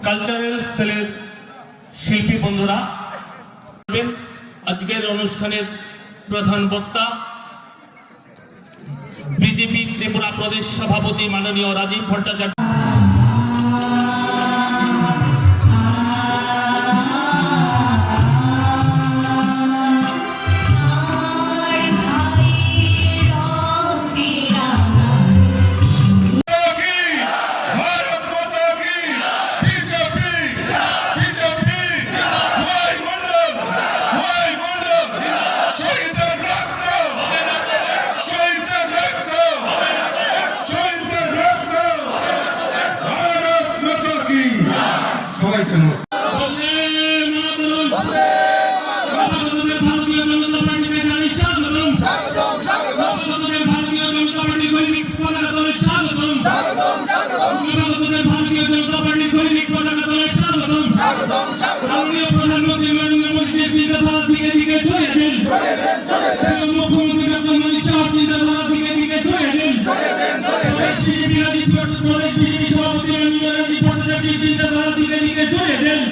Cultural সেলের শিল্পী বন্ধুরা, আজকের অনুষ্ঠানের প্রধান বক্তা বিজেপি ত্রিপুরা প্রদেশ সভাপতি মাননীয় রাজীব ভট্টাচার্য। প্রধানমন্ত্রী নরেন্দ্র মোদীর চিন্তাধারা দিকে দিকে ছড়িয়ে দিন, মুখ্যমন্ত্রী ডক্টর মানিক সাহার চিন্তাধারা দিকে দিকে ছড়িয়ে দিন, বিজেপি সভাপতি রাজীব ভট্টাচার্যের চিন্তাধারা দিকে দিকে ছড়িয়ে দিন।